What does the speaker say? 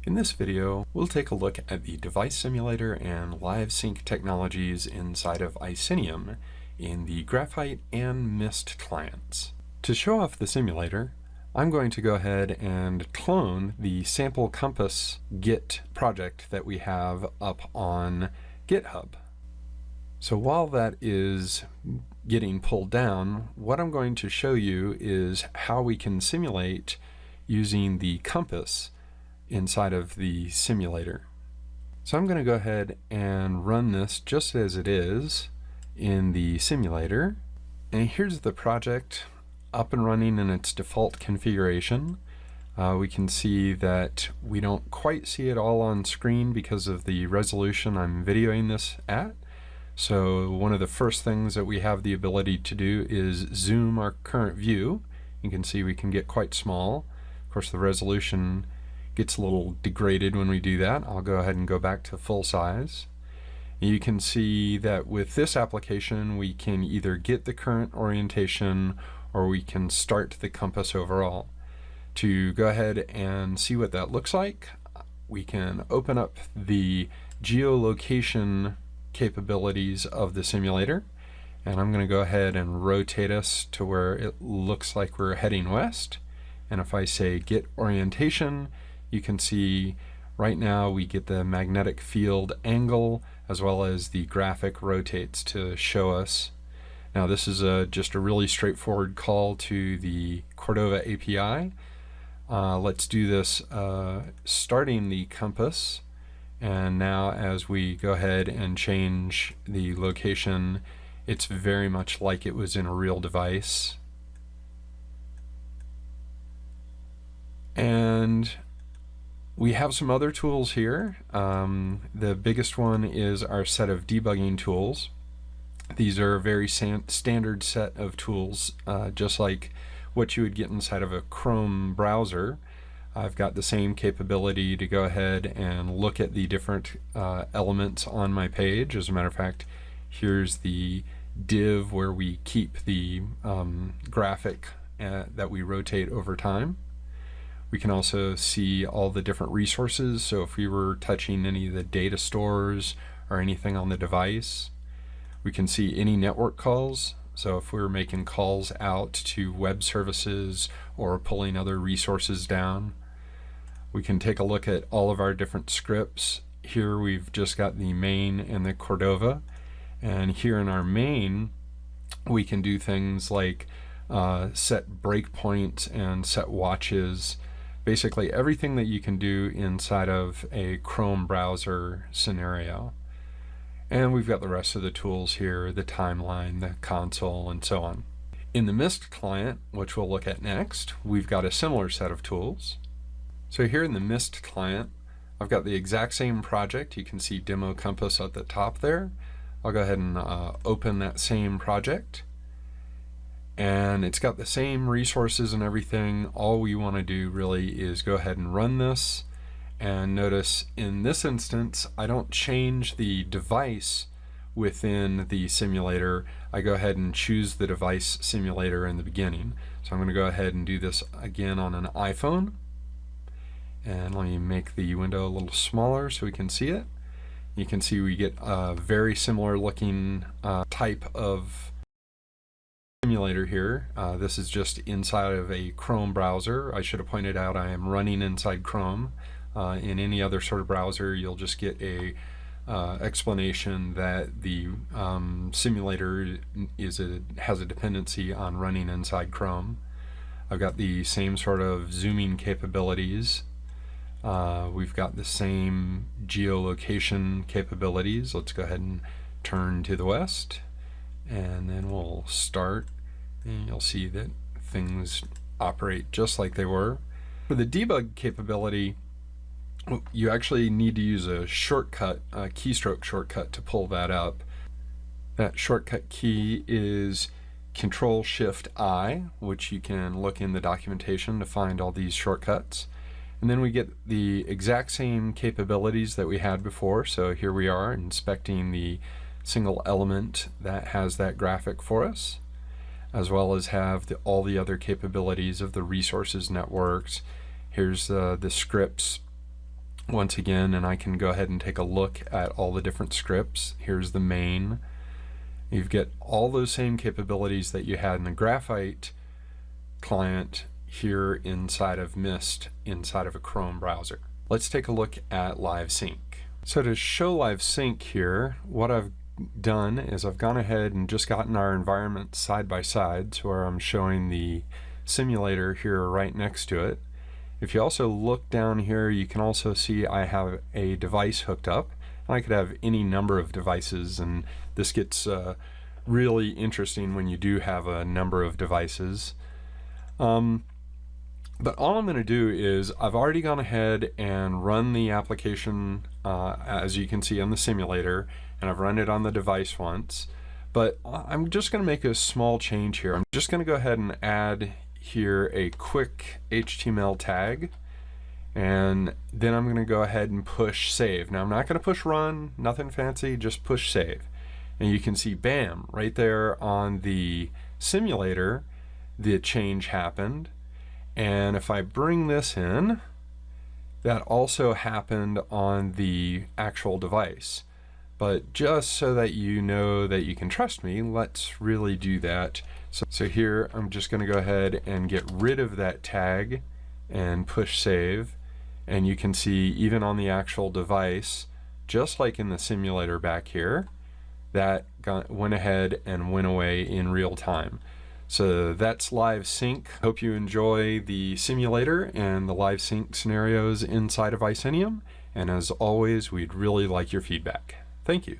In this video, we'll take a look at the device simulator and LiveSync technologies inside of Icenium in the Graphite and Mist clients. To show off the simulator, I'm going to go ahead and clone the sample compass Git project that we have up on GitHub. So while that is getting pulled down, what I'm going to show you is how we can simulate using the compass inside of the simulator. So I'm going to go ahead and run this just as it is in the simulator. And here's the project up and running in its default configuration. We can see that we don't quite see it all on screen because of the resolution I'm videoing this at. So one of the first things that we have the ability to do is zoom our current view. You can see we can get quite small. Of course, the resolution gets a little degraded when we do that. I'll go ahead and go back to full size. You can see that with this application, we can either get the current orientation or we can start the compass overall. To go ahead and see what that looks like, we can open up the geolocation capabilities of the simulator, and I'm going to go ahead and rotate us to where it looks like we're heading west. And if I say get orientation, you can see right now we get the magnetic field angle as well as the graphic rotates to show us. Now this is just a really straightforward call to the Cordova API. Let's do this starting the compass, and now as we go ahead and change the location, it's very much like it was in a real device. And we have some other tools here. The biggest one is our set of debugging tools. These are a very standard set of tools, just like what you would get inside of a Chrome browser. I've got the same capability to go ahead and look at the different elements on my page. As a matter of fact, here's the div where we keep the graphic that we rotate over time. We can also see all the different resources. So if we were touching any of the data stores or anything on the device, we can see any network calls. So if we were making calls out to web services or pulling other resources down, we can take a look at all of our different scripts. Here we've just got the main and the Cordova. And here in our main, we can do things like set breakpoints and set watches. Basically everything that you can do inside of a Chrome browser scenario. And we've got the rest of the tools here, the timeline, the console, and so on. In the Mist client, which we'll look at next, we've got a similar set of tools. So here in the Mist client, I've got the exact same project. You can see Demo Compass at the top there. I'll go ahead and open that same project. And it's got the same resources and everything. All we want to do really is go ahead and run this. And notice in this instance, I don't change the device within the simulator. I go ahead and choose the device simulator in the beginning. So I'm going to go ahead and do this again on an iPhone. And let me make the window a little smaller so we can see it. You can see we get a very similar looking type of simulator here. This is just inside of a Chrome browser. I should have pointed out I am running inside Chrome. In any other sort of browser, you'll just get a explanation that the simulator has a dependency on running inside Chrome. I've got the same sort of zooming capabilities. We've got the same geolocation capabilities. Let's go ahead and turn to the west, and then we'll start, and you'll see that things operate just like they were. For the debug capability, you actually need to use a shortcut, a keystroke shortcut to pull that up. That shortcut key is Control-Shift-I, which you can look in the documentation to find all these shortcuts. And then we get the exact same capabilities that we had before. So here we are inspecting the single element that has that graphic for us, as well as have all the other capabilities of the resources networks. Here's the scripts once again, and I can go ahead and take a look at all the different scripts. Here's the main. You get all those same capabilities that you had in the Graphite client here inside of Mist, inside of a Chrome browser. Let's take a look at LiveSync. So to show LiveSync here, what I've done is I've gone ahead and just gotten our environment side by side, so where I'm showing the simulator here right next to it. If you also look down here, you can also see I have a device hooked up. I could have any number of devices, and this gets really interesting when you do have a number of devices. But all I'm going to do is I've already gone ahead and run the application, as you can see on the simulator, and I've run it on the device once. But I'm just going to make a small change here. I'm just going to go ahead and add here a quick HTML tag, and then I'm going to go ahead and push save. Now I'm not going to push run, nothing fancy, just push save. And you can see, bam, right there on the simulator, the change happened. And if I bring this in, that also happened on the actual device. But just so that you know that you can trust me, let's really do that. So here I'm just going to go ahead and get rid of that tag and push save. And you can see even on the actual device, just like in the simulator back here, that went ahead and went away in real time. So that's LiveSync. Hope you enjoy the simulator and the LiveSync scenarios inside of Icenium. And as always, we'd really like your feedback. Thank you.